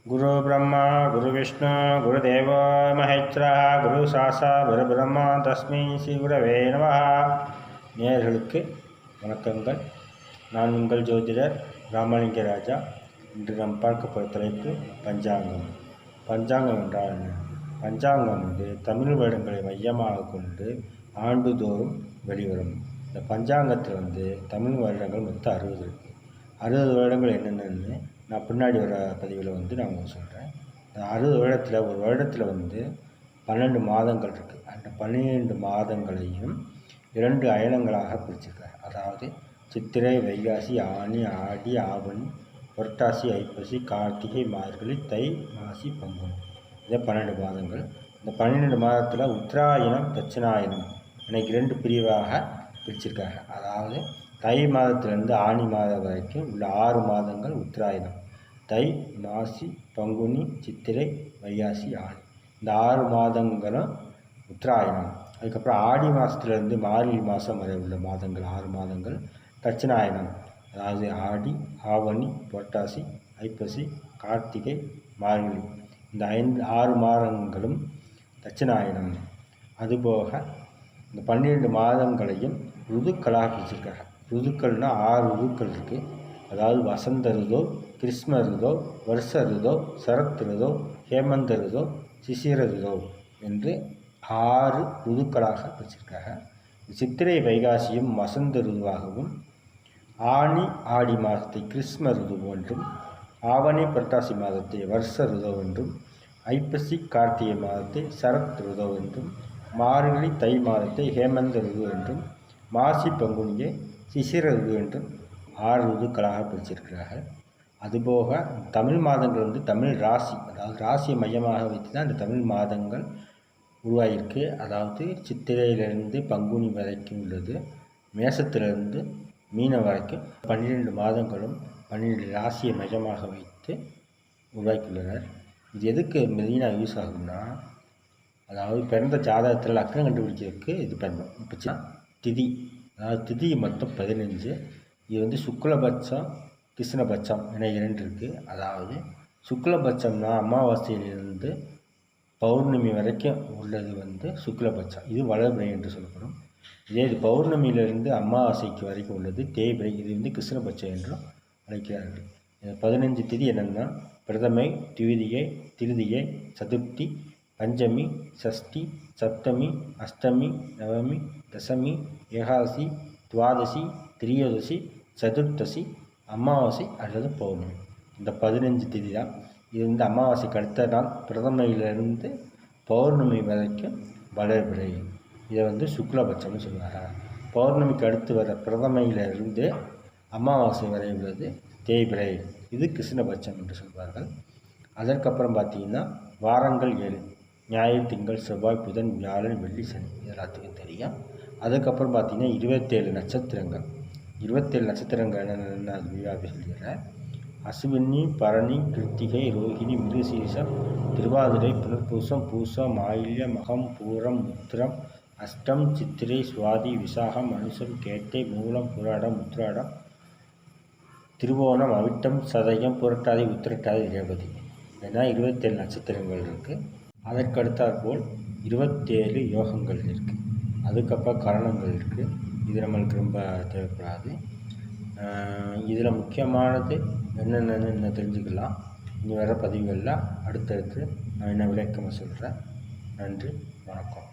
गुरु ब्रह्मा गुरु विष्णु गुरुदेव महेश्वरः गुरु सासा गुरु ब्रह्मा तस्मै ஸ்ரீ குரவே நமः. நேயர்களுக்கு வணக்கங்கள். நான் உங்கள் ஜோதிடர் ராமலிங்க ராஜா. இன்று நாம் பார்க்க போகிற தலைப்பு பஞ்சாங்கம். பஞ்சாங்கம் என்றால் என்ன? பஞ்சாங்கம் தமிழ் வருடங்களை மையமாக கொண்டு ஆண்டுதோறும் வெளிவரும். இந்த பஞ்சாங்கத்தில் தமிழ் வருடங்கள் மொத்தம் 60 இருக்குது. 60 வருடங்கள் என்னென்னு நான் பின்னாடி வர பதிவில் நான் உங்களுக்கு சொல்கிறேன். இந்த 60 வருடத்தில் ஒரு வருடத்தில் 12 மாதங்கள் இருக்குது. அந்த 12 மாதங்களையும் 2 அயனங்களாக பிரிச்சிருக்காங்க. அதாவது சித்திரை, வைகாசி, ஆனி, ஆடி, ஆவணி, புரட்டாசி, ஐப்பசி, கார்த்திகை, மார்கழி, தை, மாசி, பங்குனி. இதே 12 மாதங்கள். இந்த 12 மாதத்தில் உத்தராயணம், தட்சிணாயனம் இன்னைக்கு 2 பிரிவாக பிரிச்சிருக்காங்க. அதாவது தை மாதத்திலிருந்து ஆனி மாதம் வரைக்கும் உள்ள 6 மாதங்கள் உத்தராயணம். தை, மாசி, பங்குனி, சித்திரை, வைகாசி, ஆனி இந்த 6 மாதங்களும் உத்தராயணம். அதுக்கப்புறம் ஆடி மாதத்துலேருந்து மார்கழி மாதம் வரை உள்ள மாதங்கள் 6 மாதங்கள் தட்சிணாயனம். அதாவது ஆடி, ஆவணி, புரட்டாசி, ஐப்பசி, கார்த்திகை, மார்கழி இந்த 6 மாதங்களும் தட்சிணாயனம். அதுபோக இந்த 12 மாதங்களையும் ருதுக்களாக பிரிச்சிருக்காங்க. ருதுக்கள்னால் 6 ருதுக்கள் இருக்குது. அதாவது வசந்த ருதோ, கிருஷ்ண ருதோ, வருஷ ருதோ, சரத் ருதோ, ஹேமந்த ருதோ, சிசிர ருதோ என்று 6 ருதுக்களாக பிரிச்சிருக்காங்க. சித்திரை, வைகாசியும் வசந்த ருதுவாகவும், ஆனி, ஆடி மாதத்தை கிருஷ்ண ருது என்றும், ஆவணி, புரட்டாசி மாதத்தை வருஷ ருதோ என்றும், ஐப்பசி, கார்த்திகை மாதத்தை சரத் ருதோ என்றும், மார்கழி, தை மாதத்தை ஹேமந்த ருது என்றும், மாசி, பங்குனியை சிசிர ருது என்றும் 6 ருதுக்களாக பிரிச்சிருக்கிறார்கள். அதுபோக தமிழ் மாதங்கள் தமிழ் ராசி, அதாவது ராசியை மையமாக வைத்து தான் இந்த தமிழ் மாதங்கள் உருவாகியிருக்கு. அதாவது சித்திரையிலிருந்து பங்குனி வரைக்கும் உள்ளது, மேசத்திலிருந்து மீனம் வரைக்கும் 12 மாதங்களும் 12 ராசியை மையமாக வைத்து உருவாக்கியுள்ளனர். இது எதுக்கு மெயினாக யூஸ் ஆகும்னா, அதாவது பிறந்த ஜாதகத்தில் லக்னம் கண்டுபிடிக்கிறதுக்கு இது பண்ணும். இப்போ திதி, அதாவது திதி மொத்தம் 15. இது சுக்லபட்சம், கிருஷ்ணபட்சம் என 2 இருக்குது. அதாவது சுக்லபட்சம்னா அமாவாசையிலிருந்து பௌர்ணமி வரைக்கும் உள்ளது சுக்லபட்சம், இது வளர்பிறை என்று சொல்லப்படும். இதே இது பௌர்ணமியிலிருந்து அமாவாசைக்கு வரைக்கும் உள்ளது தேய்பிறை, இது கிருஷ்ணபட்சம் என்றும் அழைக்கிறார்கள். 15 திதி என்னென்னா பிரதமை, திவிதியை, திருதியை, சதுர்த்தி, பஞ்சமி, சஷ்டி, சப்தமி, அஷ்டமி, நவமி, தசமி, ஏகாதசி, துவாதசி, திரியோதசி, சதுர்த்தசி, அமாவாசை அல்லது பௌர்ணமி. இந்த 15 திதி தான். இது அமாவாசைக்கு அடுத்த நாள் பிரதமையிலிருந்து பௌர்ணமி வரைக்கும் வளர்பிறை, இதை சுக்லபட்சம்னு சொல்லுவாங்க. பௌர்ணமிக்கு அடுத்து வர பிரதமையிலிருந்து அமாவாசை வரை உள்ளது தேய்பிறை, இது கிருஷ்ணபட்சம் என்று சொல்வார்கள். அதற்கப்புறம் பார்த்திங்கன்னா வாரங்கள் 7: ஞாயிறு, திங்கள், செவ்வாய், புதன், வியாழன், வெள்ளி, சனி. எல்லாத்துக்கும் தெரியும். அதுக்கப்புறம் பார்த்திங்கன்னா 27 நட்சத்திரங்கள். 27 நட்சத்திரங்கள் என்னென்ன விழாவை சொல்கிறேன். அசுவினி, பரணி, கிருத்திகை, ரோஹிணி, மிருகசீரிஷம், திருவாதிரை, புனர்பூசம், பூசம், ஆயில்யம், மகம், பூரம், உத்திரம், அஷ்டம், சித்திரை, சுவாதி, விசாகம், அனுசம், கேட்டை, மூலம், புராடம், உத்திராடம், திருவோணம், அவிட்டம், சதயம், புரட்டாதி, உத்திரட்டாதி, ரேவதி ஏன்னா 27 நட்சத்திரங்கள் இருக்குது. அதற்கடுத்தாற்போல் 27 யோகங்கள் இருக்குது. அதுக்கப்புறம் கரணங்கள் இருக்குது. இது நம்மளுக்கு ரொம்ப தேவைப்படாது. இதில் முக்கியமானது என்னென்னு தெரிஞ்சுக்கலாம். இனி வர பதிவுகளில் அடுத்தடுத்து நான் என்ன விளக்கமாக சொல்கிறேன். நன்றி, வணக்கம்.